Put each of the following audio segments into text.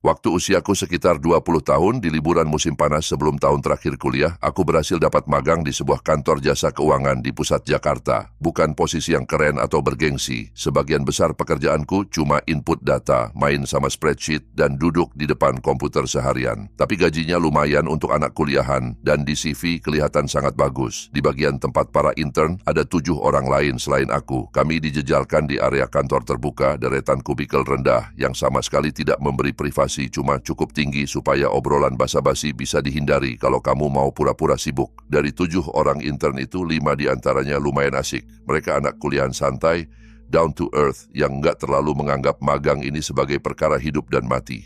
Waktu usiaku sekitar 20 tahun di liburan musim panas sebelum tahun terakhir kuliah, aku berhasil dapat magang di sebuah kantor jasa keuangan di pusat Jakarta. Bukan posisi yang keren atau bergengsi. Sebagian besar pekerjaanku cuma input data, main sama spreadsheet, dan duduk di depan komputer seharian. Tapi gajinya lumayan untuk anak kuliahan, dan di CV kelihatan sangat bagus. Di bagian tempat para intern, ada 7 orang lain selain aku. Kami dijejalkan di area kantor terbuka, deretan kubikel rendah yang sama sekali tidak memberi privasi, cuma cukup tinggi supaya obrolan basa-basi bisa dihindari kalau kamu mau pura-pura sibuk. Dari 7 orang intern itu, 5 diantaranya lumayan asik. Mereka anak kuliahan santai, down to earth, yang nggak terlalu menganggap magang ini sebagai perkara hidup dan mati.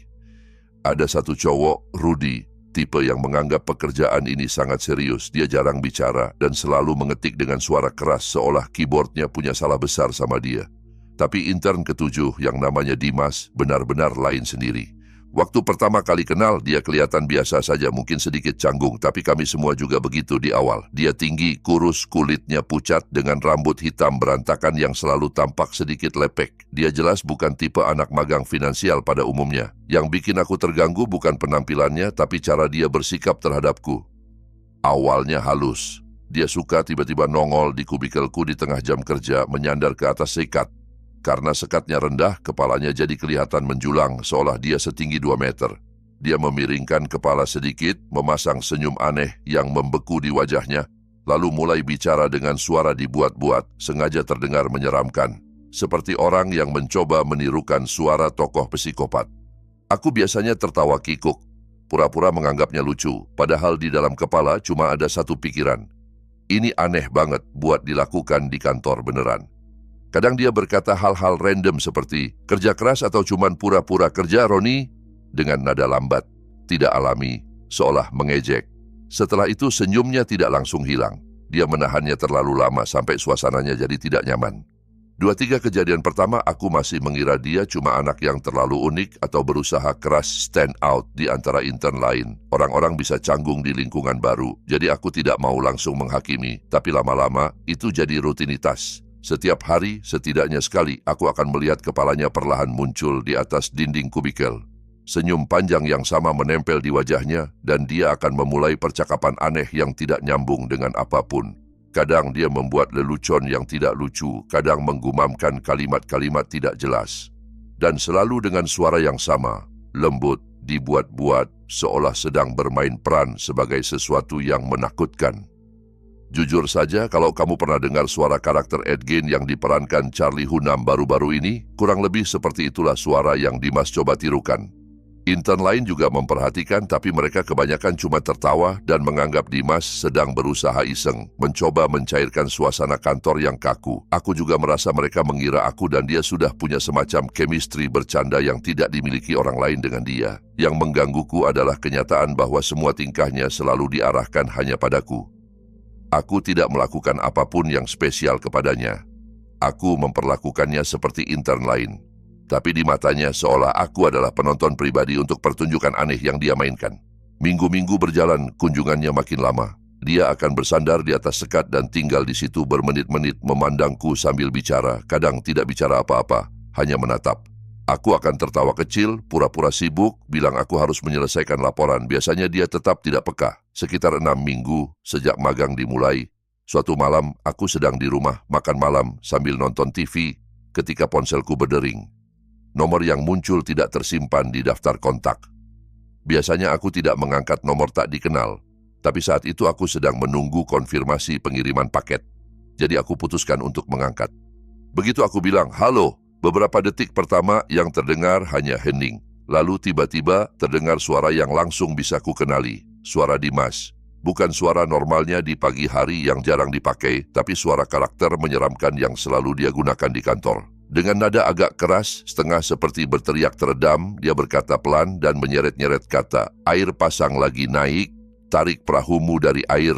Ada satu cowok, Rudy, tipe yang menganggap pekerjaan ini sangat serius. Dia jarang bicara dan selalu mengetik dengan suara keras seolah keyboardnya punya salah besar sama dia. Tapi intern ketujuh yang namanya Dimas benar-benar lain sendiri. Waktu pertama kali kenal, dia kelihatan biasa saja, mungkin sedikit canggung, tapi kami semua juga begitu di awal. Dia tinggi, kurus, kulitnya pucat, dengan rambut hitam berantakan yang selalu tampak sedikit lepek. Dia jelas bukan tipe anak magang finansial pada umumnya. Yang bikin aku terganggu bukan penampilannya, tapi cara dia bersikap terhadapku. Awalnya halus. Dia suka tiba-tiba nongol di kubikelku di tengah jam kerja, menyandar ke atas sekat. Karena sekatnya rendah, kepalanya jadi kelihatan menjulang, seolah dia setinggi 2 meter. Dia memiringkan kepala sedikit, memasang senyum aneh yang membeku di wajahnya, lalu mulai bicara dengan suara dibuat-buat, sengaja terdengar menyeramkan, seperti orang yang mencoba menirukan suara tokoh psikopat. Aku biasanya tertawa kikuk, pura-pura menganggapnya lucu, padahal di dalam kepala cuma ada satu pikiran. Ini aneh banget buat dilakukan di kantor beneran. Kadang dia berkata hal-hal random seperti, kerja keras atau cuman pura-pura kerja, Roni? Dengan nada lambat, tidak alami, seolah mengejek. Setelah itu senyumnya tidak langsung hilang. Dia menahannya terlalu lama sampai suasananya jadi tidak nyaman. 2-3 kejadian pertama aku masih mengira dia cuma anak yang terlalu unik atau berusaha keras stand out di antara intern lain. Orang-orang bisa canggung di lingkungan baru, jadi aku tidak mau langsung menghakimi. Tapi lama-lama itu jadi rutinitas. Setiap hari, setidaknya sekali, aku akan melihat kepalanya perlahan muncul di atas dinding kubikel. Senyum panjang yang sama menempel di wajahnya, dan dia akan memulai percakapan aneh yang tidak nyambung dengan apapun. Kadang dia membuat lelucon yang tidak lucu, kadang menggumamkan kalimat-kalimat tidak jelas. Dan selalu dengan suara yang sama, lembut, dibuat-buat, seolah sedang bermain peran sebagai sesuatu yang menakutkan. Jujur saja, kalau kamu pernah dengar suara karakter Ed Gein yang diperankan Charlie Hunnam baru-baru ini, kurang lebih seperti itulah suara yang Dimas coba tirukan. Intern lain juga memperhatikan, tapi mereka kebanyakan cuma tertawa dan menganggap Dimas sedang berusaha iseng, mencoba mencairkan suasana kantor yang kaku. Aku juga merasa mereka mengira aku dan dia sudah punya semacam chemistry bercanda yang tidak dimiliki orang lain dengan dia. Yang menggangguku adalah kenyataan bahwa semua tingkahnya selalu diarahkan hanya padaku. Aku tidak melakukan apapun yang spesial kepadanya. Aku memperlakukannya seperti intern lain. Tapi di matanya seolah aku adalah penonton pribadi untuk pertunjukan aneh yang dia mainkan. Minggu-minggu berjalan, kunjungannya makin lama. Dia akan bersandar di atas sekat dan tinggal di situ bermenit-menit memandangku sambil bicara, kadang tidak bicara apa-apa, hanya menatap. Aku akan tertawa kecil, pura-pura sibuk, bilang aku harus menyelesaikan laporan. Biasanya dia tetap tidak peka. Sekitar 6 minggu sejak magang dimulai, suatu malam aku sedang di rumah makan malam sambil nonton TV ketika ponselku berdering. Nomor yang muncul tidak tersimpan di daftar kontak. Biasanya aku tidak mengangkat nomor tak dikenal, tapi saat itu aku sedang menunggu konfirmasi pengiriman paket. Jadi aku putuskan untuk mengangkat. Begitu aku bilang, halo, beberapa detik pertama yang terdengar hanya hening. Lalu tiba-tiba terdengar suara yang langsung bisa ku kenali, suara Dimas. Bukan suara normalnya di pagi hari yang jarang dipakai, tapi suara karakter menyeramkan yang selalu dia gunakan di kantor. Dengan nada agak keras, setengah seperti berteriak teredam, dia berkata pelan dan menyeret-nyeret kata, air pasang lagi naik, tarik perahumu dari air.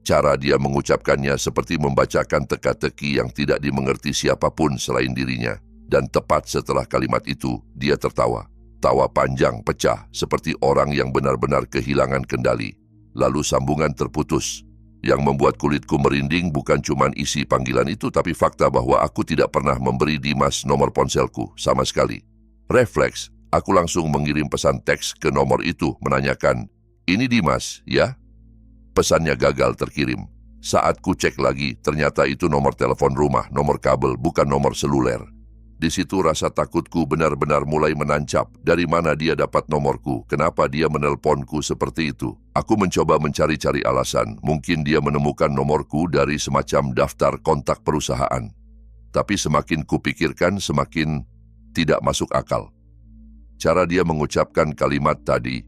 Cara dia mengucapkannya seperti membacakan teka-teki yang tidak dimengerti siapapun selain dirinya. Dan tepat setelah kalimat itu, dia tertawa. Tawa panjang pecah seperti orang yang benar-benar kehilangan kendali. Lalu sambungan terputus. Yang membuat kulitku merinding bukan cuma isi panggilan itu, tapi fakta bahwa aku tidak pernah memberi Dimas nomor ponselku sama sekali. Refleks, Aku langsung mengirim pesan teks ke nomor itu menanyakan, "Ini Dimas, ya?" Pesannya gagal terkirim. Saat ku cek lagi, ternyata itu nomor telepon rumah, nomor kabel, bukan nomor seluler. Di situ rasa takutku benar-benar mulai menancap. Dari mana dia dapat nomorku? Kenapa dia menelponku seperti itu? Aku mencoba mencari-cari alasan. Mungkin dia menemukan nomorku dari semacam daftar kontak perusahaan. Tapi semakin kupikirkan, semakin tidak masuk akal. Cara dia mengucapkan kalimat tadi,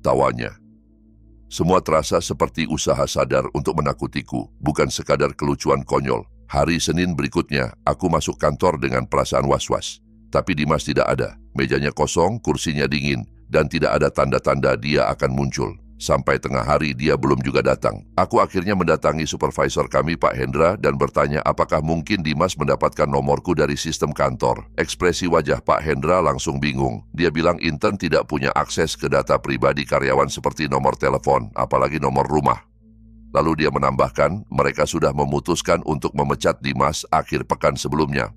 tawanya. Semua terasa seperti usaha sadar untuk menakutiku, bukan sekadar kelucuan konyol. Hari Senin berikutnya, aku masuk kantor dengan perasaan was-was. Tapi Dimas tidak ada. Mejanya kosong, kursinya dingin, dan tidak ada tanda-tanda dia akan muncul. Sampai tengah hari dia belum juga datang. Aku akhirnya mendatangi supervisor kami Pak Hendra dan bertanya apakah mungkin Dimas mendapatkan nomorku dari sistem kantor. Ekspresi wajah Pak Hendra langsung bingung. Dia bilang intern tidak punya akses ke data pribadi karyawan seperti nomor telepon, apalagi nomor rumah. Lalu dia menambahkan, mereka sudah memutuskan untuk memecat Dimas akhir pekan sebelumnya.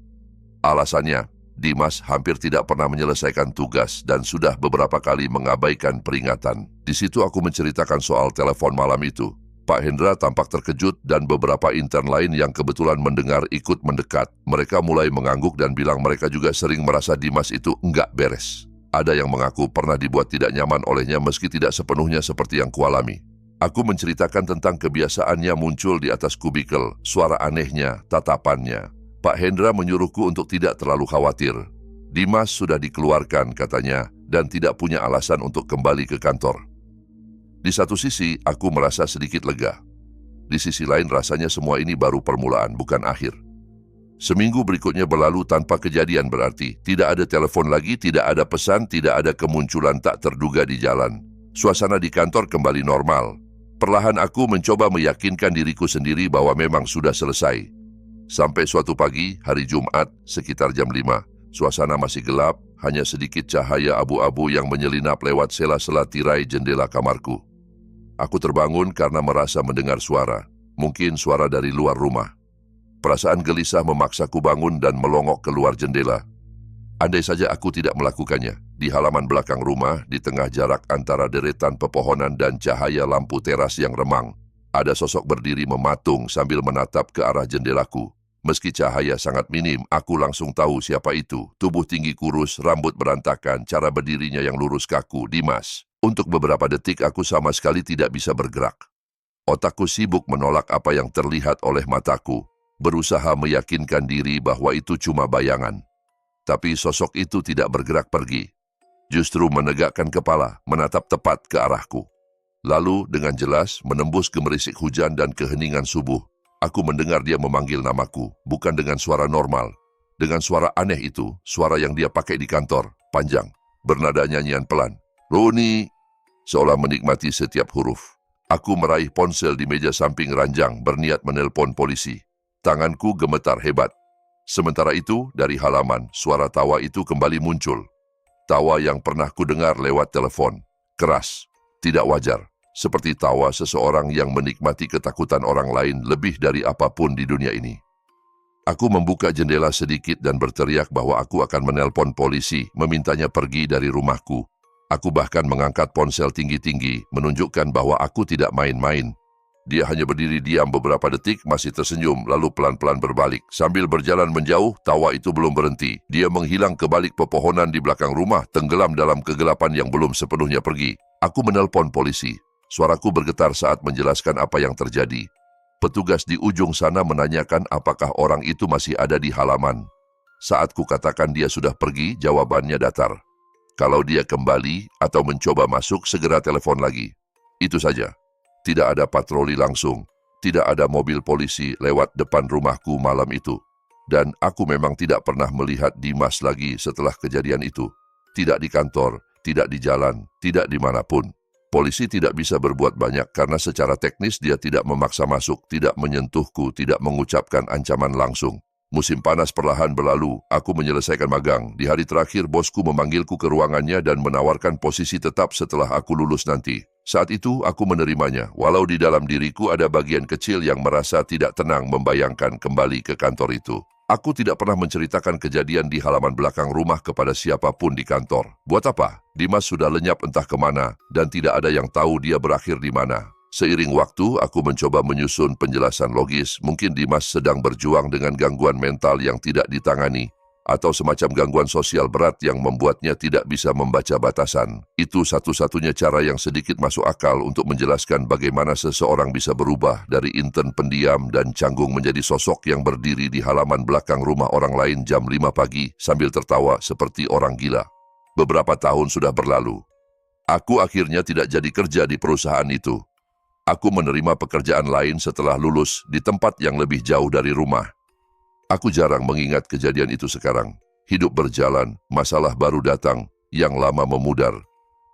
Alasannya, Dimas hampir tidak pernah menyelesaikan tugas dan sudah beberapa kali mengabaikan peringatan. Di situ aku menceritakan soal telepon malam itu. Pak Hendra tampak terkejut dan beberapa intern lain yang kebetulan mendengar ikut mendekat. Mereka mulai mengangguk dan bilang mereka juga sering merasa Dimas itu enggak beres. Ada yang mengaku pernah dibuat tidak nyaman olehnya meski tidak sepenuhnya seperti yang kualami. Aku menceritakan tentang kebiasaannya muncul di atas kubikel, suara anehnya, tatapannya. Pak Hendra menyuruhku untuk tidak terlalu khawatir. Dimas sudah dikeluarkan katanya dan tidak punya alasan untuk kembali ke kantor. Di satu sisi, aku merasa sedikit lega. Di sisi lain rasanya semua ini baru permulaan, bukan akhir. Seminggu berikutnya berlalu tanpa kejadian berarti. Tidak ada telepon lagi, tidak ada pesan, tidak ada kemunculan tak terduga di jalan. Suasana di kantor kembali normal. Perlahan aku mencoba meyakinkan diriku sendiri bahwa memang sudah selesai. Sampai suatu pagi, hari Jumat, sekitar jam 5, suasana masih gelap, hanya sedikit cahaya abu-abu yang menyelinap lewat sela-sela tirai jendela kamarku. Aku terbangun karena merasa mendengar suara, mungkin suara dari luar rumah. Perasaan gelisah memaksaku bangun dan melongok keluar jendela. Andai saja aku tidak melakukannya, di halaman belakang rumah, di tengah jarak antara deretan pepohonan dan cahaya lampu teras yang remang, ada sosok berdiri mematung sambil menatap ke arah jendelaku. Meski cahaya sangat minim, aku langsung tahu siapa itu. Tubuh tinggi kurus, rambut berantakan, cara berdirinya yang lurus kaku, Dimas. Untuk beberapa detik aku sama sekali tidak bisa bergerak. Otakku sibuk menolak apa yang terlihat oleh mataku, berusaha meyakinkan diri bahwa itu cuma bayangan. Tapi sosok itu tidak bergerak pergi. Justru menegakkan kepala, menatap tepat ke arahku. Lalu dengan jelas menembus gemerisik hujan dan keheningan subuh, aku mendengar dia memanggil namaku, bukan dengan suara normal. Dengan suara aneh itu, suara yang dia pakai di kantor, panjang, bernada nyanyian pelan. "Roni!" Seolah menikmati setiap huruf. Aku meraih ponsel di meja samping ranjang, berniat menelpon polisi. Tanganku gemetar hebat. Sementara itu, dari halaman, suara tawa itu kembali muncul. Tawa yang pernah kudengar lewat telepon. Keras, tidak wajar. Seperti tawa seseorang yang menikmati ketakutan orang lain lebih dari apapun di dunia ini. Aku membuka jendela sedikit dan berteriak bahwa aku akan menelpon polisi, memintanya pergi dari rumahku. Aku bahkan mengangkat ponsel tinggi-tinggi, menunjukkan bahwa aku tidak main-main. Dia hanya berdiri diam beberapa detik, masih tersenyum, lalu pelan-pelan berbalik. Sambil berjalan menjauh, tawa itu belum berhenti. Dia menghilang ke balik pepohonan di belakang rumah, tenggelam dalam kegelapan yang belum sepenuhnya pergi. Aku menelpon polisi. Suaraku bergetar saat menjelaskan apa yang terjadi. Petugas di ujung sana menanyakan apakah orang itu masih ada di halaman. Saat ku katakan dia sudah pergi, jawabannya datar. Kalau dia kembali atau mencoba masuk, segera telepon lagi. Itu saja. Tidak ada patroli langsung, tidak ada mobil polisi lewat depan rumahku malam itu. Dan aku memang tidak pernah melihat Dimas lagi setelah kejadian itu. Tidak di kantor, tidak di jalan, tidak dimanapun. Polisi tidak bisa berbuat banyak karena secara teknis dia tidak memaksa masuk, tidak menyentuhku, tidak mengucapkan ancaman langsung. Musim panas perlahan berlalu, aku menyelesaikan magang. Di hari terakhir, bosku memanggilku ke ruangannya dan menawarkan posisi tetap setelah aku lulus nanti. Saat itu, aku menerimanya, walau di dalam diriku ada bagian kecil yang merasa tidak tenang membayangkan kembali ke kantor itu. Aku tidak pernah menceritakan kejadian di halaman belakang rumah kepada siapapun di kantor. Buat apa? Dimas sudah lenyap entah kemana dan tidak ada yang tahu dia berakhir di mana. Seiring waktu, aku mencoba menyusun penjelasan logis. Mungkin Dimas sedang berjuang dengan gangguan mental yang tidak ditangani atau semacam gangguan sosial berat yang membuatnya tidak bisa membaca batasan. Itu satu-satunya cara yang sedikit masuk akal untuk menjelaskan bagaimana seseorang bisa berubah dari intern pendiam dan canggung menjadi sosok yang berdiri di halaman belakang rumah orang lain jam 5 pagi sambil tertawa seperti orang gila. Beberapa tahun sudah berlalu. Aku akhirnya tidak jadi kerja di perusahaan itu. Aku menerima pekerjaan lain setelah lulus di tempat yang lebih jauh dari rumah. Aku jarang mengingat kejadian itu sekarang. Hidup berjalan, masalah baru datang, yang lama memudar.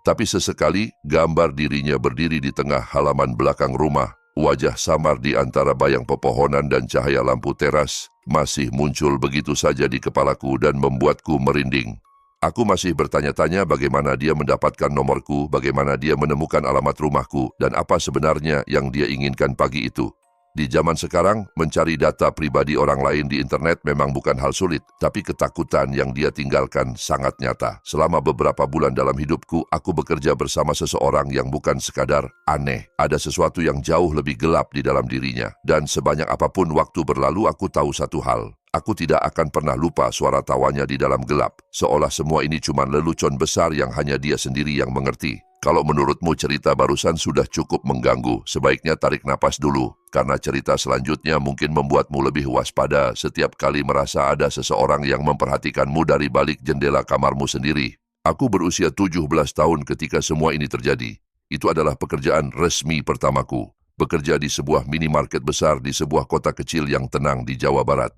Tapi sesekali, gambar dirinya berdiri di tengah halaman belakang rumah, wajah samar di antara bayang pepohonan dan cahaya lampu teras, masih muncul begitu saja di kepalaku dan membuatku merinding. Aku masih bertanya-tanya bagaimana dia mendapatkan nomorku, bagaimana dia menemukan alamat rumahku, dan apa sebenarnya yang dia inginkan pagi itu. Di zaman sekarang, mencari data pribadi orang lain di internet memang bukan hal sulit, tapi ketakutan yang dia tinggalkan sangat nyata. Selama beberapa bulan dalam hidupku, aku bekerja bersama seseorang yang bukan sekadar aneh. Ada sesuatu yang jauh lebih gelap di dalam dirinya. Dan sebanyak apapun waktu berlalu, aku tahu satu hal. Aku tidak akan pernah lupa suara tawanya di dalam gelap. Seolah semua ini cuma lelucon besar yang hanya dia sendiri yang mengerti. Kalau menurutmu cerita barusan sudah cukup mengganggu, sebaiknya tarik napas dulu, karena cerita selanjutnya mungkin membuatmu lebih waspada setiap kali merasa ada seseorang yang memperhatikanmu dari balik jendela kamarmu sendiri. Aku berusia 17 tahun ketika semua ini terjadi. Itu adalah pekerjaan resmi pertamaku. Bekerja di sebuah minimarket besar di sebuah kota kecil yang tenang di Jawa Barat.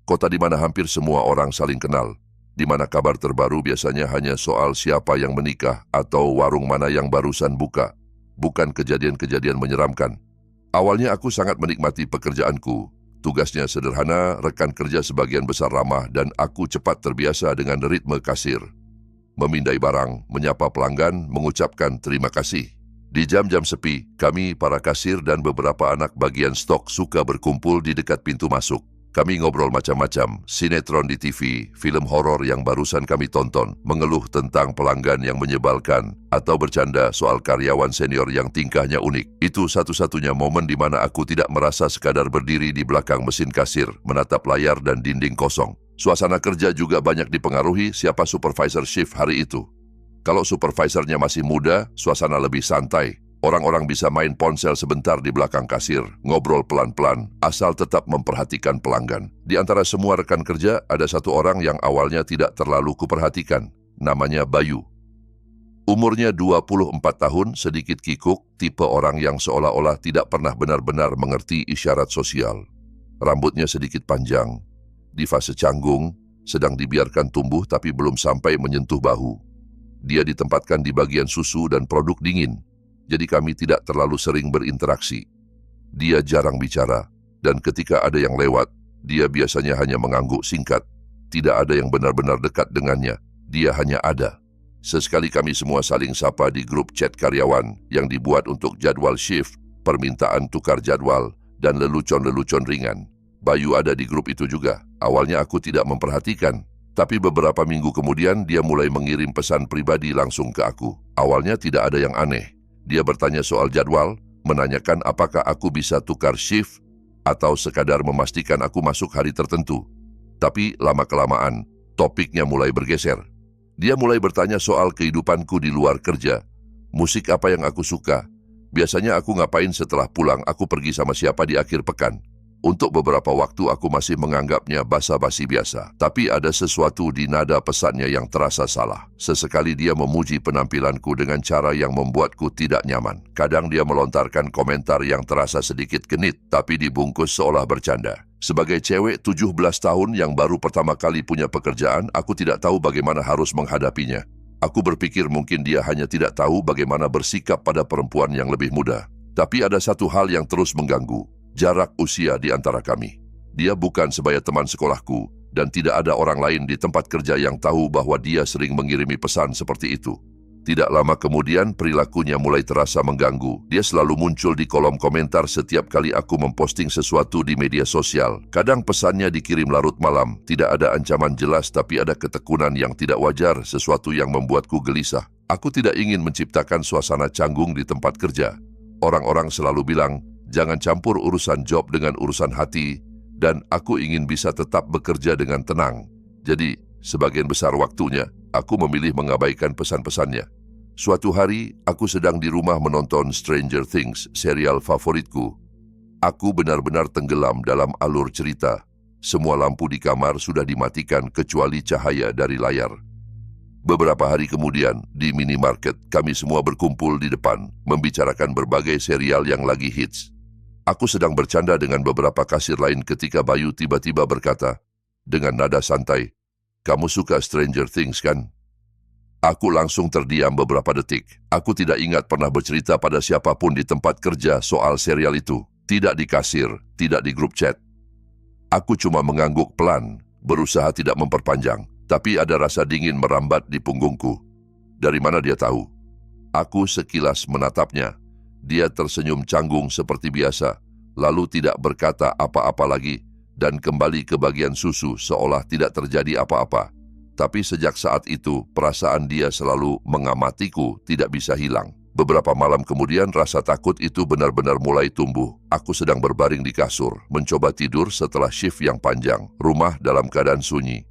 Kota di mana hampir semua orang saling kenal. Di mana kabar terbaru biasanya hanya soal siapa yang menikah atau warung mana yang barusan buka, bukan kejadian-kejadian menyeramkan. Awalnya aku sangat menikmati pekerjaanku. Tugasnya sederhana, rekan kerja sebagian besar ramah, dan aku cepat terbiasa dengan ritme kasir. Memindai barang, menyapa pelanggan, mengucapkan terima kasih. Di jam-jam sepi, kami para kasir dan beberapa anak bagian stok suka berkumpul di dekat pintu masuk. Kami ngobrol macam-macam, sinetron di TV, film horor yang barusan kami tonton, mengeluh tentang pelanggan yang menyebalkan, atau bercanda soal karyawan senior yang tingkahnya unik. Itu satu-satunya momen di mana aku tidak merasa sekadar berdiri di belakang mesin kasir, menatap layar dan dinding kosong. Suasana kerja juga banyak dipengaruhi siapa supervisor shift hari itu. Kalau supervisornya masih muda, suasana lebih santai. Orang-orang bisa main ponsel sebentar di belakang kasir, ngobrol pelan-pelan, asal tetap memperhatikan pelanggan. Di antara semua rekan kerja, ada satu orang yang awalnya tidak terlalu kuperhatikan. Namanya Bayu. Umurnya 24 tahun, sedikit kikuk, tipe orang yang seolah-olah tidak pernah benar-benar mengerti isyarat sosial. Rambutnya sedikit panjang, di fase canggung, sedang dibiarkan tumbuh tapi belum sampai menyentuh bahu. Dia ditempatkan di bagian susu dan produk dingin. Jadi kami tidak terlalu sering berinteraksi. Dia jarang bicara, dan ketika ada yang lewat, dia biasanya hanya mengangguk singkat. Tidak ada yang benar-benar dekat dengannya, dia hanya ada. Sesekali kami semua saling sapa di grup chat karyawan yang dibuat untuk jadwal shift, permintaan tukar jadwal, dan lelucon-lelucon ringan. Bayu ada di grup itu juga. Awalnya aku tidak memperhatikan, tapi beberapa minggu kemudian dia mulai mengirim pesan pribadi langsung ke aku. Awalnya tidak ada yang aneh. Dia bertanya soal jadwal, menanyakan apakah aku bisa tukar shift, atau sekadar memastikan aku masuk hari tertentu. Tapi lama-kelamaan, topiknya mulai bergeser. Dia mulai bertanya soal kehidupanku di luar kerja. Musik apa yang aku suka? Biasanya aku ngapain setelah pulang, aku pergi sama siapa di akhir pekan. Untuk beberapa waktu aku masih menganggapnya basa-basi biasa. Tapi ada sesuatu di nada pesannya yang terasa salah. Sesekali dia memuji penampilanku dengan cara yang membuatku tidak nyaman. Kadang dia melontarkan komentar yang terasa sedikit genit, tapi dibungkus seolah bercanda. Sebagai cewek 17 tahun yang baru pertama kali punya pekerjaan, aku tidak tahu bagaimana harus menghadapinya. Aku berpikir mungkin dia hanya tidak tahu bagaimana bersikap pada perempuan yang lebih muda. Tapi ada satu hal yang terus mengganggu. Jarak usia di antara kami. Dia bukan sebaya teman sekolahku, dan tidak ada orang lain di tempat kerja yang tahu bahwa dia sering mengirimi pesan seperti itu. Tidak lama kemudian, perilakunya mulai terasa mengganggu. Dia selalu muncul di kolom komentar setiap kali aku memposting sesuatu di media sosial. Kadang pesannya dikirim larut malam. Tidak ada ancaman jelas, tapi ada ketekunan yang tidak wajar, sesuatu yang membuatku gelisah. Aku tidak ingin menciptakan suasana canggung di tempat kerja. Orang-orang selalu bilang, jangan campur urusan job dengan urusan hati, dan aku ingin bisa tetap bekerja dengan tenang. Jadi, sebagian besar waktunya, aku memilih mengabaikan pesan-pesannya. Suatu hari, aku sedang di rumah menonton Stranger Things, serial favoritku. Aku benar-benar tenggelam dalam alur cerita. Semua lampu di kamar sudah dimatikan kecuali cahaya dari layar. Beberapa hari kemudian, di minimarket, kami semua berkumpul di depan, membicarakan berbagai serial yang lagi hits. Aku sedang bercanda dengan beberapa kasir lain ketika Bayu tiba-tiba berkata, dengan nada santai, "Kamu suka Stranger Things, kan?" Aku langsung terdiam beberapa detik. Aku tidak ingat pernah bercerita pada siapapun di tempat kerja soal serial itu. Tidak di kasir, tidak di grup chat. Aku cuma mengangguk pelan, berusaha tidak memperpanjang. Tapi ada rasa dingin merambat di punggungku. Dari mana dia tahu? Aku sekilas menatapnya. Dia tersenyum canggung seperti biasa, lalu tidak berkata apa-apa lagi, dan kembali ke bagian susu seolah tidak terjadi apa-apa. Tapi sejak saat itu, perasaan dia selalu mengamatiku tidak bisa hilang. Beberapa malam kemudian, rasa takut itu benar-benar mulai tumbuh. Aku sedang berbaring di kasur, mencoba tidur setelah shift yang panjang, rumah dalam keadaan sunyi.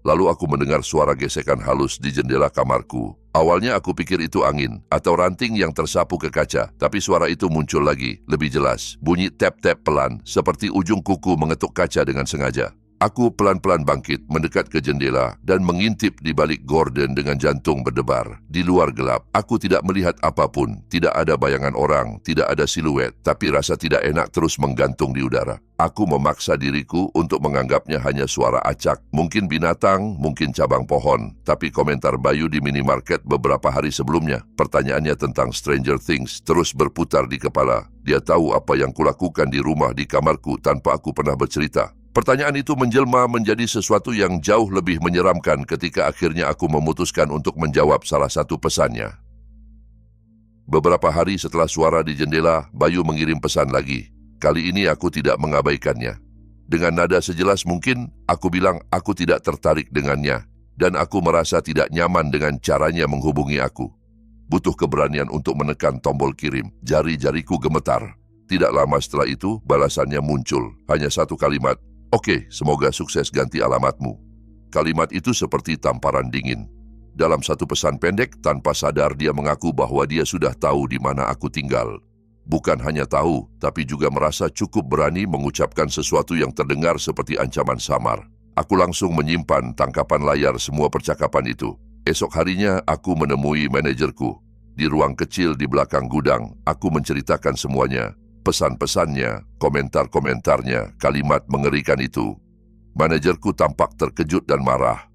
Lalu aku mendengar suara gesekan halus di jendela kamarku. Awalnya aku pikir itu angin atau ranting yang tersapu ke kaca, tapi suara itu muncul lagi, lebih jelas. Bunyi tap-tap pelan, seperti ujung kuku mengetuk kaca dengan sengaja. Aku pelan-pelan bangkit, mendekat ke jendela, dan mengintip di balik gorden dengan jantung berdebar. Di luar gelap, aku tidak melihat apapun. Tidak ada bayangan orang, tidak ada siluet, tapi rasa tidak enak terus menggantung di udara. Aku memaksa diriku untuk menganggapnya hanya suara acak. Mungkin binatang, mungkin cabang pohon. Tapi komentar Bayu di minimarket beberapa hari sebelumnya, pertanyaannya tentang Stranger Things terus berputar di kepala. Dia tahu apa yang kulakukan di rumah di kamarku tanpa aku pernah bercerita. Pertanyaan itu menjelma menjadi sesuatu yang jauh lebih menyeramkan ketika akhirnya aku memutuskan untuk menjawab salah satu pesannya. Beberapa hari setelah suara di jendela, Bayu mengirim pesan lagi. Kali ini aku tidak mengabaikannya. Dengan nada sejelas mungkin, aku bilang aku tidak tertarik dengannya, dan aku merasa tidak nyaman dengan caranya menghubungi aku. Butuh keberanian untuk menekan tombol kirim. Jari-jariku gemetar. Tidak lama setelah itu, balasannya muncul. Hanya satu kalimat. Oke, semoga sukses ganti alamatmu. Kalimat itu seperti tamparan dingin. Dalam satu pesan pendek, tanpa sadar dia mengaku bahwa dia sudah tahu di mana aku tinggal. Bukan hanya tahu, tapi juga merasa cukup berani mengucapkan sesuatu yang terdengar seperti ancaman samar. Aku langsung menyimpan tangkapan layar semua percakapan itu. Esok harinya, aku menemui manajerku. Di ruang kecil di belakang gudang, aku menceritakan semuanya. Pesan-pesannya, komentar-komentarnya, kalimat mengerikan itu. Manajerku tampak terkejut dan marah.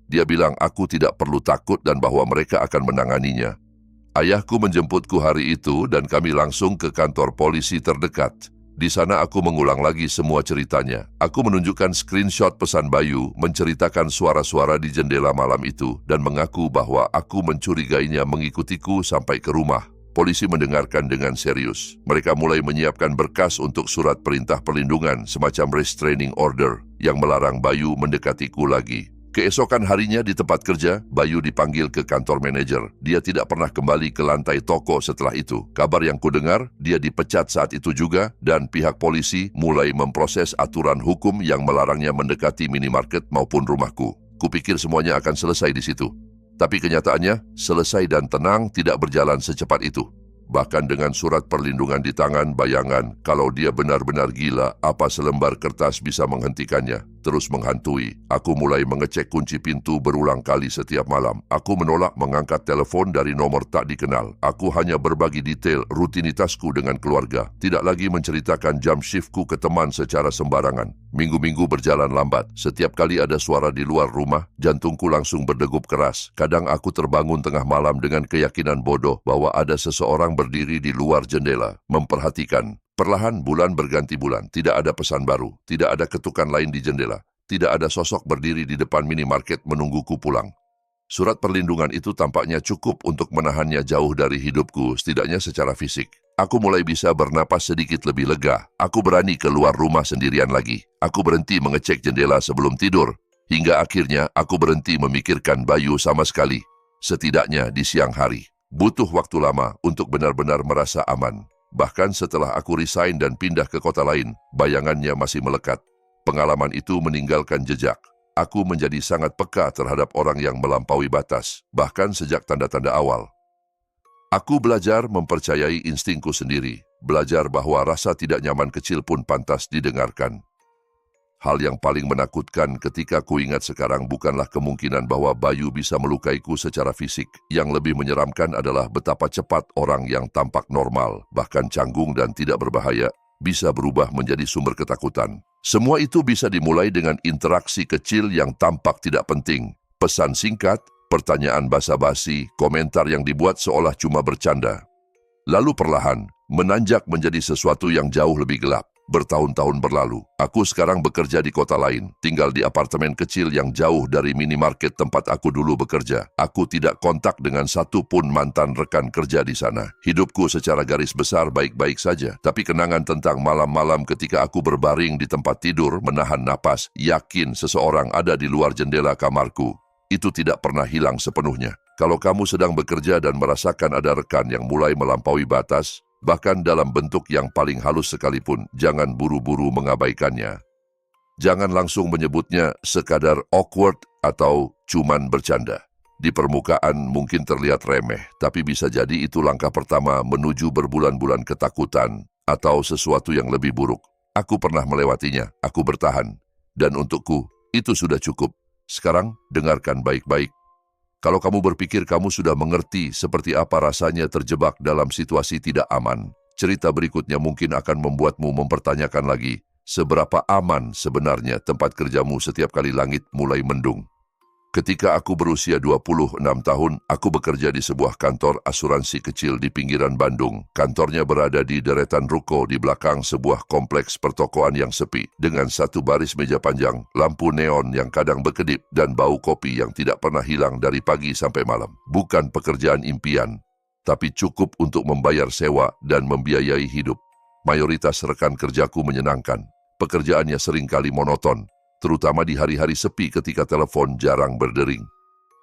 Dia bilang aku tidak perlu takut dan bahwa mereka akan menanganinya. Ayahku menjemputku hari itu dan kami langsung ke kantor polisi terdekat. Di sana aku mengulang lagi semua ceritanya. Aku menunjukkan screenshot pesan Bayu menceritakan suara-suara di jendela malam itu dan mengaku bahwa aku mencurigainya mengikutiku sampai ke rumah. Polisi mendengarkan dengan serius. Mereka mulai menyiapkan berkas untuk surat perintah perlindungan semacam restraining order yang melarang Bayu mendekatiku lagi. Keesokan harinya di tempat kerja, Bayu dipanggil ke kantor manajer. Dia tidak pernah kembali ke lantai toko setelah itu. Kabar yang kudengar, dia dipecat saat itu juga dan pihak polisi mulai memproses aturan hukum yang melarangnya mendekati minimarket maupun rumahku. Kupikir semuanya akan selesai di situ. Tapi kenyataannya, selesai dan tenang tidak berjalan secepat itu. Bahkan dengan surat perlindungan di tangan, bayangan kalau dia benar-benar gila, apa selembar kertas bisa menghentikannya? Terus menghantui. Aku mulai mengecek kunci pintu berulang kali setiap malam. Aku menolak mengangkat telepon dari nomor tak dikenal. Aku hanya berbagi detail rutinitasku dengan keluarga. Tidak lagi menceritakan jam shiftku ke teman secara sembarangan. Minggu-minggu berjalan lambat. Setiap kali ada suara di luar rumah, jantungku langsung berdegup keras. Kadang aku terbangun tengah malam dengan keyakinan bodoh bahwa ada seseorang berdiri di luar jendela, memperhatikan. Perlahan bulan berganti bulan, tidak ada pesan baru, tidak ada ketukan lain di jendela, tidak ada sosok berdiri di depan minimarket menungguku pulang. Surat perlindungan itu tampaknya cukup untuk menahannya jauh dari hidupku, setidaknya secara fisik. Aku mulai bisa bernapas sedikit lebih lega. Aku berani keluar rumah sendirian lagi. Aku berhenti mengecek jendela sebelum tidur. Hingga akhirnya aku berhenti memikirkan Bayu sama sekali. Setidaknya di siang hari. Butuh waktu lama untuk benar-benar merasa aman. Bahkan setelah aku resign dan pindah ke kota lain, bayangannya masih melekat. Pengalaman itu meninggalkan jejak. Aku menjadi sangat peka terhadap orang yang melampaui batas, bahkan sejak tanda-tanda awal. Aku belajar mempercayai instingku sendiri, belajar bahwa rasa tidak nyaman kecil pun pantas didengarkan. Hal yang paling menakutkan ketika kuingat sekarang bukanlah kemungkinan bahwa Bayu bisa melukaiku secara fisik. Yang lebih menyeramkan adalah betapa cepat orang yang tampak normal, bahkan canggung dan tidak berbahaya, bisa berubah menjadi sumber ketakutan. Semua itu bisa dimulai dengan interaksi kecil yang tampak tidak penting. Pesan singkat, pertanyaan basa-basi, komentar yang dibuat seolah cuma bercanda. Lalu perlahan, menanjak menjadi sesuatu yang jauh lebih gelap. Bertahun-tahun berlalu, aku sekarang bekerja di kota lain, tinggal di apartemen kecil yang jauh dari minimarket tempat aku dulu bekerja. Aku tidak kontak dengan satu pun mantan rekan kerja di sana. Hidupku secara garis besar baik-baik saja, tapi kenangan tentang malam-malam ketika aku berbaring di tempat tidur, menahan napas, yakin seseorang ada di luar jendela kamarku, itu tidak pernah hilang sepenuhnya. Kalau kamu sedang bekerja dan merasakan ada rekan yang mulai melampaui batas, bahkan dalam bentuk yang paling halus sekalipun, jangan buru-buru mengabaikannya. Jangan langsung menyebutnya sekadar awkward atau cuman bercanda. Di permukaan mungkin terlihat remeh, tapi bisa jadi itu langkah pertama menuju berbulan-bulan ketakutan atau sesuatu yang lebih buruk. Aku pernah melewatinya, aku bertahan. Dan untukku, itu sudah cukup. Sekarang, dengarkan baik-baik. Kalau kamu berpikir kamu sudah mengerti seperti apa rasanya terjebak dalam situasi tidak aman, cerita berikutnya mungkin akan membuatmu mempertanyakan lagi seberapa aman sebenarnya tempat kerjamu setiap kali langit mulai mendung. Ketika aku berusia 26 tahun, aku bekerja di sebuah kantor asuransi kecil di pinggiran Bandung. Kantornya berada di deretan ruko di belakang sebuah kompleks pertokoan yang sepi, dengan satu baris meja panjang, lampu neon yang kadang berkedip, dan bau kopi yang tidak pernah hilang dari pagi sampai malam. Bukan pekerjaan impian, tapi cukup untuk membayar sewa dan membiayai hidup. Mayoritas rekan kerjaku menyenangkan. Pekerjaannya seringkali monoton, terutama di hari-hari sepi ketika telepon jarang berdering.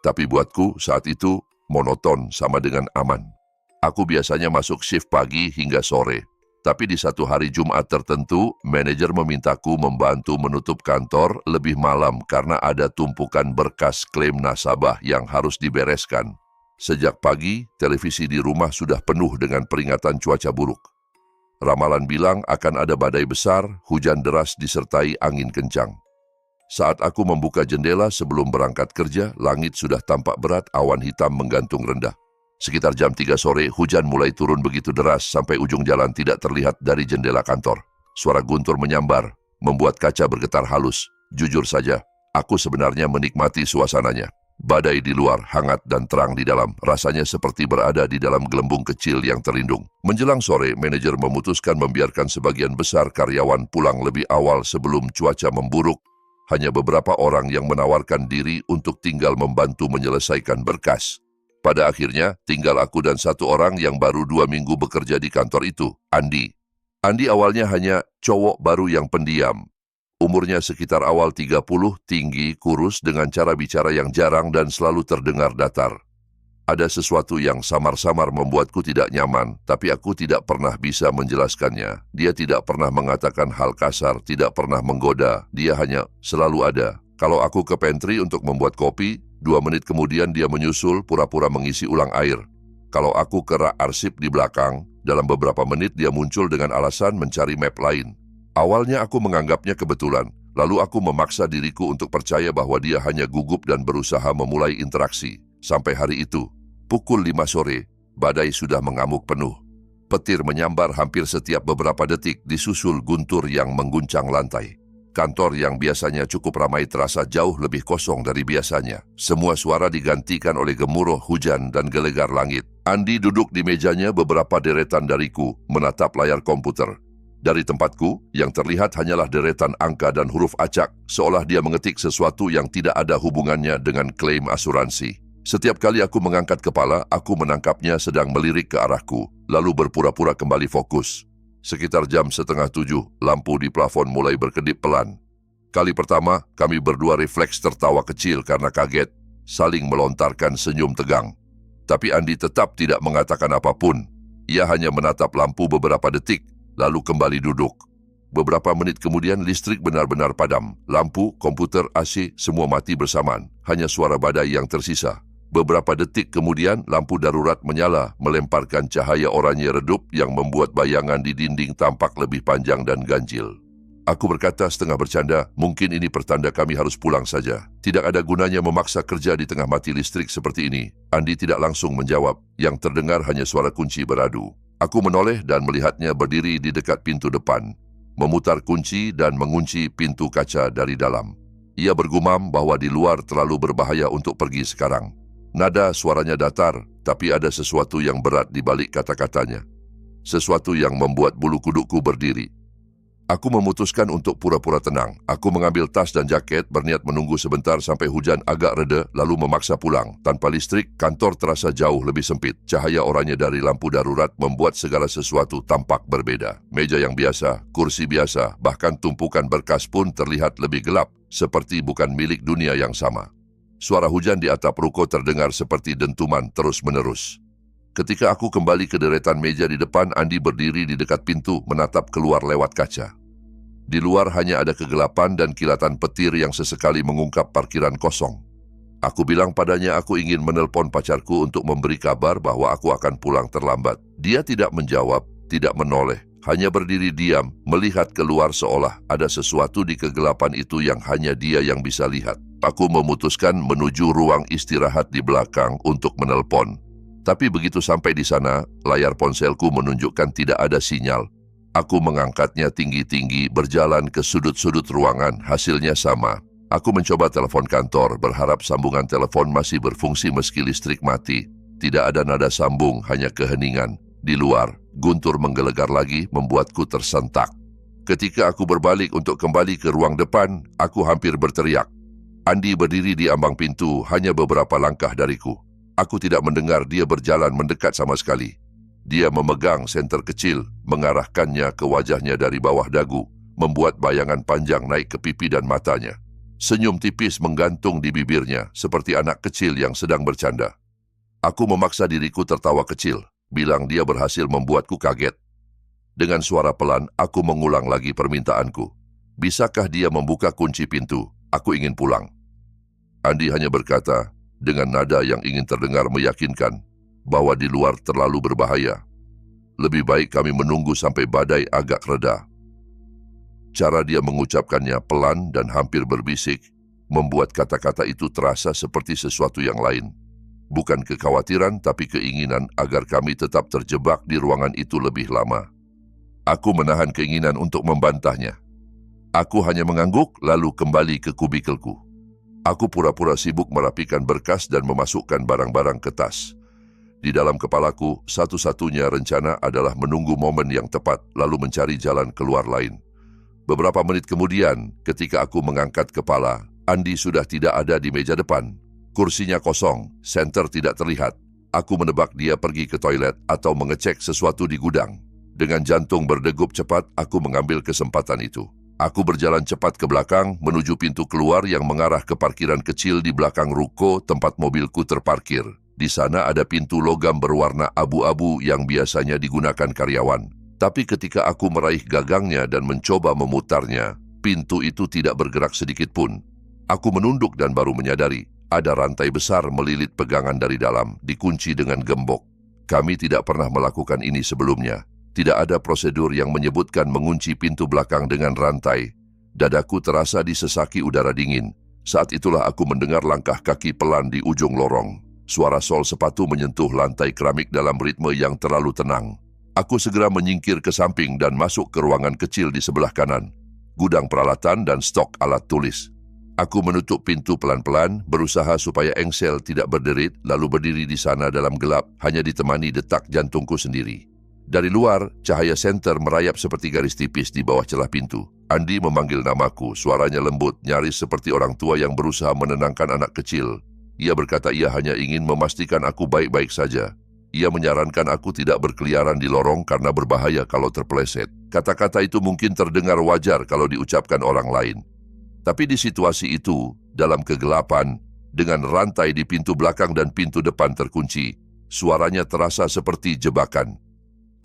Tapi buatku saat itu, monoton sama dengan aman. Aku biasanya masuk shift pagi hingga sore. Tapi di satu hari Jumat tertentu, manajer memintaku membantu menutup kantor lebih malam karena ada tumpukan berkas klaim nasabah yang harus dibereskan. Sejak pagi, televisi di rumah sudah penuh dengan peringatan cuaca buruk. Ramalan bilang akan ada badai besar, hujan deras disertai angin kencang. Saat aku membuka jendela sebelum berangkat kerja, langit sudah tampak berat, awan hitam menggantung rendah. Sekitar jam 3 sore, hujan mulai turun begitu deras sampai ujung jalan tidak terlihat dari jendela kantor. Suara guntur menyambar, membuat kaca bergetar halus. Jujur saja, aku sebenarnya menikmati suasananya. Badai di luar, hangat dan terang di dalam, rasanya seperti berada di dalam gelembung kecil yang terlindung. Menjelang sore, manajer memutuskan membiarkan sebagian besar karyawan pulang lebih awal sebelum cuaca memburuk. Hanya beberapa orang yang menawarkan diri untuk tinggal membantu menyelesaikan berkas. Pada akhirnya, tinggal aku dan satu orang yang baru 2 minggu bekerja di kantor itu, Andi. Andi awalnya hanya cowok baru yang pendiam. Umurnya sekitar awal 30, tinggi, kurus dengan cara bicara yang jarang dan selalu terdengar datar. Ada sesuatu yang samar-samar membuatku tidak nyaman, tapi aku tidak pernah bisa menjelaskannya. Dia tidak pernah mengatakan hal kasar, tidak pernah menggoda. Dia hanya selalu ada. Kalau aku ke pantry untuk membuat kopi, 2 menit kemudian dia menyusul pura-pura mengisi ulang air. Kalau aku ke rak arsip di belakang, dalam beberapa menit dia muncul dengan alasan mencari map lain. Awalnya aku menganggapnya kebetulan, lalu aku memaksa diriku untuk percaya bahwa dia hanya gugup dan berusaha memulai interaksi. Sampai hari itu, pukul 5 sore, badai sudah mengamuk penuh. Petir menyambar hampir setiap beberapa detik disusul guntur yang mengguncang lantai. Kantor yang biasanya cukup ramai terasa jauh lebih kosong dari biasanya. Semua suara digantikan oleh gemuruh hujan dan gelegar langit. Andi duduk di mejanya beberapa deretan dariku, menatap layar komputer. Dari tempatku, yang terlihat hanyalah deretan angka dan huruf acak, seolah dia mengetik sesuatu yang tidak ada hubungannya dengan klaim asuransi. Setiap kali aku mengangkat kepala, aku menangkapnya sedang melirik ke arahku, lalu berpura-pura kembali fokus. Sekitar jam 6:30, lampu di plafon mulai berkedip pelan. Kali pertama, kami berdua refleks tertawa kecil karena kaget, saling melontarkan senyum tegang. Tapi Andi tetap tidak mengatakan apapun. Ia hanya menatap lampu beberapa detik, lalu kembali duduk. Beberapa menit kemudian listrik benar-benar padam. Lampu, komputer, AC, semua mati bersamaan. Hanya suara badai yang tersisa. Beberapa detik kemudian, lampu darurat menyala, melemparkan cahaya oranye redup yang membuat bayangan di dinding tampak lebih panjang dan ganjil. Aku berkata setengah bercanda, mungkin ini pertanda kami harus pulang saja. Tidak ada gunanya memaksa kerja di tengah mati listrik seperti ini. Andi tidak langsung menjawab, yang terdengar hanya suara kunci beradu. Aku menoleh dan melihatnya berdiri di dekat pintu depan, memutar kunci dan mengunci pintu kaca dari dalam. Ia bergumam bahwa di luar terlalu berbahaya untuk pergi sekarang. Nada suaranya datar, tapi ada sesuatu yang berat di balik kata-katanya. Sesuatu yang membuat bulu kudukku berdiri. Aku memutuskan untuk pura-pura tenang. Aku mengambil tas dan jaket, berniat menunggu sebentar sampai hujan agak reda, lalu memaksa pulang. Tanpa listrik, kantor terasa jauh lebih sempit. Cahaya oranye dari lampu darurat membuat segala sesuatu tampak berbeda. Meja yang biasa, kursi biasa, bahkan tumpukan berkas pun terlihat lebih gelap, seperti bukan milik dunia yang sama. Suara hujan di atap ruko terdengar seperti dentuman terus-menerus. Ketika aku kembali ke deretan meja di depan, Andi berdiri di dekat pintu menatap keluar lewat kaca. Di luar hanya ada kegelapan dan kilatan petir yang sesekali mengungkap parkiran kosong. Aku bilang padanya aku ingin menelpon pacarku untuk memberi kabar bahwa aku akan pulang terlambat. Dia tidak menjawab, tidak menoleh, hanya berdiri diam, melihat keluar seolah ada sesuatu di kegelapan itu yang hanya dia yang bisa lihat. Aku memutuskan menuju ruang istirahat di belakang untuk menelpon. Tapi begitu sampai di sana, layar ponselku menunjukkan tidak ada sinyal. Aku mengangkatnya tinggi-tinggi, berjalan ke sudut-sudut ruangan, hasilnya sama. Aku mencoba telepon kantor, berharap sambungan telepon masih berfungsi meski listrik mati. Tidak ada nada sambung, hanya keheningan. Di luar, guntur menggelegar lagi, membuatku tersentak. Ketika aku berbalik untuk kembali ke ruang depan, aku hampir berteriak. Andi berdiri di ambang pintu, hanya beberapa langkah dariku. Aku tidak mendengar dia berjalan mendekat sama sekali. Dia memegang senter kecil, mengarahkannya ke wajahnya dari bawah dagu, membuat bayangan panjang naik ke pipi dan matanya. Senyum tipis menggantung di bibirnya, seperti anak kecil yang sedang bercanda. Aku memaksa diriku tertawa kecil, bilang dia berhasil membuatku kaget. Dengan suara pelan, aku mengulang lagi permintaanku. Bisakah dia membuka kunci pintu? Aku ingin pulang. Andi hanya berkata, dengan nada yang ingin terdengar meyakinkan, bahwa di luar terlalu berbahaya. Lebih baik kami menunggu sampai badai agak reda. Cara dia mengucapkannya pelan dan hampir berbisik, membuat kata-kata itu terasa seperti sesuatu yang lain. Bukan kekhawatiran, tapi keinginan agar kami tetap terjebak di ruangan itu lebih lama. Aku menahan keinginan untuk membantahnya. Aku hanya mengangguk, lalu kembali ke kubikelku. Aku pura-pura sibuk merapikan berkas dan memasukkan barang-barang ke tas. Di dalam kepalaku, satu-satunya rencana adalah menunggu momen yang tepat, lalu mencari jalan keluar lain. Beberapa menit kemudian, ketika aku mengangkat kepala, Andi sudah tidak ada di meja depan. Kursinya kosong, senter tidak terlihat. Aku menebak dia pergi ke toilet atau mengecek sesuatu di gudang. Dengan jantung berdegup cepat, aku mengambil kesempatan itu. Aku berjalan cepat ke belakang, menuju pintu keluar yang mengarah ke parkiran kecil di belakang ruko tempat mobilku terparkir. Di sana ada pintu logam berwarna abu-abu yang biasanya digunakan karyawan. Tapi ketika aku meraih gagangnya dan mencoba memutarnya, pintu itu tidak bergerak sedikit pun. Aku menunduk dan baru menyadari, ada rantai besar melilit pegangan dari dalam, dikunci dengan gembok. Kami tidak pernah melakukan ini sebelumnya. Tidak ada prosedur yang menyebutkan mengunci pintu belakang dengan rantai. Dadaku terasa disesaki udara dingin. Saat itulah aku mendengar langkah kaki pelan di ujung lorong. Suara sol sepatu menyentuh lantai keramik dalam ritme yang terlalu tenang. Aku segera menyingkir ke samping dan masuk ke ruangan kecil di sebelah kanan. Gudang peralatan dan stok alat tulis. Aku menutup pintu pelan-pelan, berusaha supaya engsel tidak berderit, lalu berdiri di sana dalam gelap, hanya ditemani detak jantungku sendiri. Dari luar, cahaya senter merayap seperti garis tipis di bawah celah pintu. Andi memanggil namaku, suaranya lembut, nyaris seperti orang tua yang berusaha menenangkan anak kecil. Ia berkata ia hanya ingin memastikan aku baik-baik saja. Ia menyarankan aku tidak berkeliaran di lorong karena berbahaya kalau terpeleset. Kata-kata itu mungkin terdengar wajar kalau diucapkan orang lain. Tapi di situasi itu, dalam kegelapan, dengan rantai di pintu belakang dan pintu depan terkunci, suaranya terasa seperti jebakan.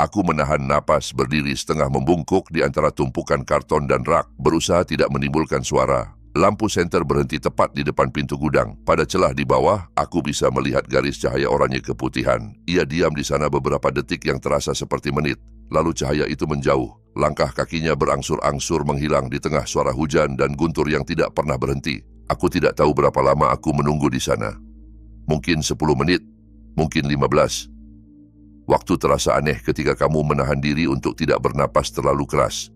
Aku menahan napas berdiri setengah membungkuk di antara tumpukan karton dan rak, berusaha tidak menimbulkan suara. Lampu senter berhenti tepat di depan pintu gudang. Pada celah di bawah, aku bisa melihat garis cahaya oranye keputihan. Ia diam di sana beberapa detik yang terasa seperti menit. Lalu cahaya itu menjauh. Langkah kakinya berangsur-angsur menghilang di tengah suara hujan dan guntur yang tidak pernah berhenti. Aku tidak tahu berapa lama aku menunggu di sana. Mungkin 10 menit, mungkin 15. Waktu terasa aneh ketika kamu menahan diri untuk tidak bernapas terlalu keras.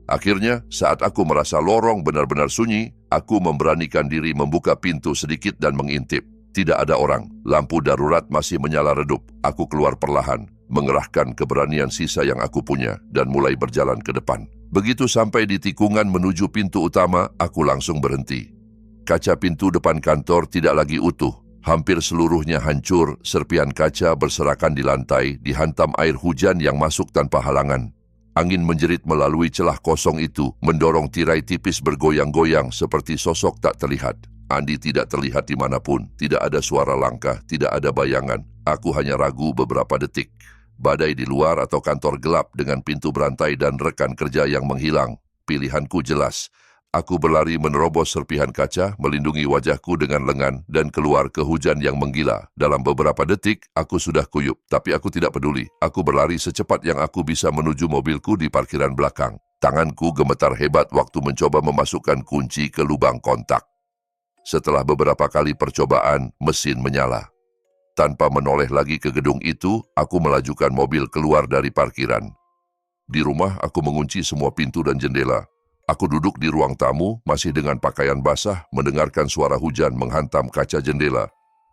Akhirnya, saat aku merasa lorong benar-benar sunyi, aku memberanikan diri membuka pintu sedikit dan mengintip. Tidak ada orang. Lampu darurat masih menyala redup. Aku keluar perlahan, mengerahkan keberanian sisa yang aku punya dan mulai berjalan ke depan. Begitu sampai di tikungan menuju pintu utama, aku langsung berhenti. Kaca pintu depan kantor tidak lagi utuh. Hampir seluruhnya hancur, serpian kaca berserakan di lantai, dihantam air hujan yang masuk tanpa halangan. Angin menjerit melalui celah kosong itu, mendorong tirai tipis bergoyang-goyang seperti sosok tak terlihat. Andi tidak terlihat dimanapun, tidak ada suara langkah, tidak ada bayangan. Aku hanya ragu beberapa detik. Badai di luar atau kantor gelap dengan pintu berantai dan rekan kerja yang menghilang. Pilihanku jelas. Aku berlari menerobos serpihan kaca, melindungi wajahku dengan lengan dan keluar ke hujan yang menggila. Dalam beberapa detik, aku sudah kuyup, tapi aku tidak peduli. Aku berlari secepat yang aku bisa menuju mobilku di parkiran belakang. Tanganku gemetar hebat waktu mencoba memasukkan kunci ke lubang kontak. Setelah beberapa kali percobaan, mesin menyala. Tanpa menoleh lagi ke gedung itu, aku melajukan mobil keluar dari parkiran. Di rumah, aku mengunci semua pintu dan jendela. Aku duduk di ruang tamu, masih dengan pakaian basah, mendengarkan suara hujan menghantam kaca jendela.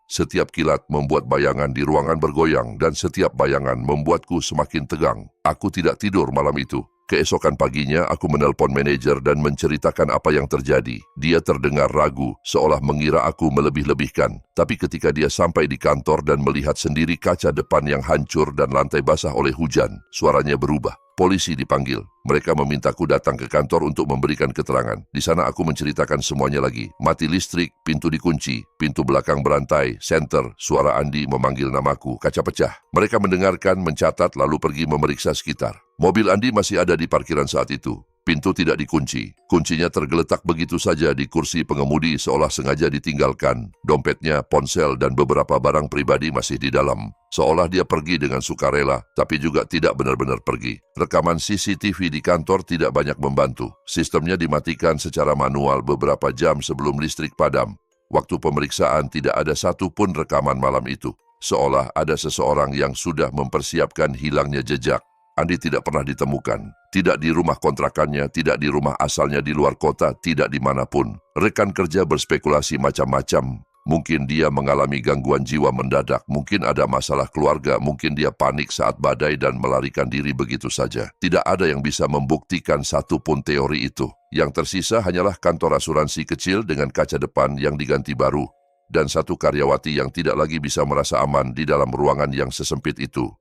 Setiap kilat membuat bayangan di ruangan bergoyang dan setiap bayangan membuatku semakin tegang. Aku tidak tidur malam itu. Keesokan paginya, aku menelpon manajer dan menceritakan apa yang terjadi. Dia terdengar ragu, seolah mengira aku melebih-lebihkan. Tapi ketika dia sampai di kantor dan melihat sendiri kaca depan yang hancur dan lantai basah oleh hujan, suaranya berubah. Polisi dipanggil. Mereka memintaku datang ke kantor untuk memberikan keterangan. Di sana aku menceritakan semuanya lagi. Mati listrik, pintu dikunci, pintu belakang berantai, senter, suara Andi memanggil namaku, kaca pecah. Mereka mendengarkan, mencatat, lalu pergi memeriksa sekitar. Mobil Andi masih ada di parkiran saat itu. Pintu tidak dikunci. Kuncinya tergeletak begitu saja di kursi pengemudi seolah sengaja ditinggalkan. Dompetnya, ponsel, dan beberapa barang pribadi masih di dalam. Seolah dia pergi dengan sukarela, tapi juga tidak benar-benar pergi. Rekaman CCTV di kantor tidak banyak membantu. Sistemnya dimatikan secara manual beberapa jam sebelum listrik padam. Waktu pemeriksaan tidak ada satupun rekaman malam itu. Seolah ada seseorang yang sudah mempersiapkan hilangnya jejak. Andi tidak pernah ditemukan. Tidak di rumah kontrakannya, tidak di rumah asalnya di luar kota, tidak dimanapun. Rekan kerja berspekulasi macam-macam. Mungkin dia mengalami gangguan jiwa mendadak, mungkin ada masalah keluarga, mungkin dia panik saat badai dan melarikan diri begitu saja. Tidak ada yang bisa membuktikan satupun teori itu. Yang tersisa hanyalah kantor asuransi kecil dengan kaca depan yang diganti baru, dan satu karyawati yang tidak lagi bisa merasa aman di dalam ruangan yang sesempit itu.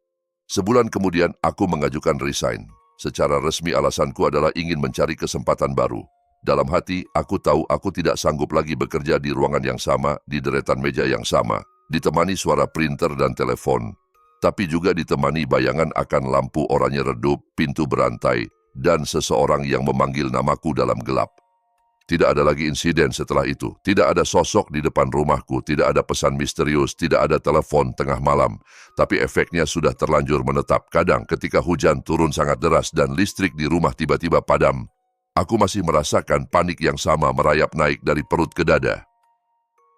Sebulan kemudian, aku mengajukan resign. Secara resmi alasanku adalah ingin mencari kesempatan baru. Dalam hati, aku tahu aku tidak sanggup lagi bekerja di ruangan yang sama, di deretan meja yang sama, ditemani suara printer dan telepon, tapi juga ditemani bayangan akan lampu oranye redup, pintu berantai, dan seseorang yang memanggil namaku dalam gelap. Tidak ada lagi insiden setelah itu. Tidak ada sosok di depan rumahku, tidak ada pesan misterius, tidak ada telepon tengah malam. Tapi efeknya sudah terlanjur menetap. Kadang ketika hujan turun sangat deras dan listrik di rumah tiba-tiba padam, aku masih merasakan panik yang sama merayap naik dari perut ke dada.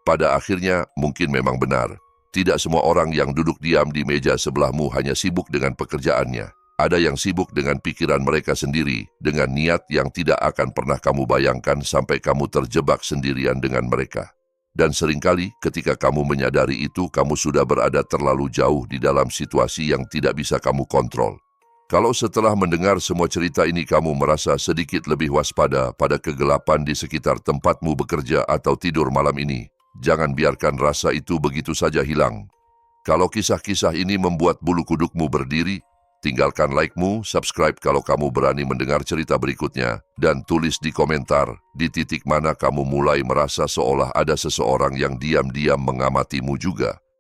Pada akhirnya, mungkin memang benar. Tidak semua orang yang duduk diam di meja sebelahmu hanya sibuk dengan pekerjaannya. Ada yang sibuk dengan pikiran mereka sendiri, dengan niat yang tidak akan pernah kamu bayangkan sampai kamu terjebak sendirian dengan mereka. Dan seringkali ketika kamu menyadari itu, kamu sudah berada terlalu jauh di dalam situasi yang tidak bisa kamu kontrol. Kalau setelah mendengar semua cerita ini kamu merasa sedikit lebih waspada pada kegelapan di sekitar tempatmu bekerja atau tidur malam ini, Jangan biarkan rasa itu begitu saja hilang. Kalau kisah-kisah ini membuat bulu kudukmu berdiri, tinggalkan like-mu, subscribe kalau kamu berani mendengar cerita berikutnya, dan tulis di komentar di titik mana kamu mulai merasa seolah ada seseorang yang diam-diam mengamatimu juga.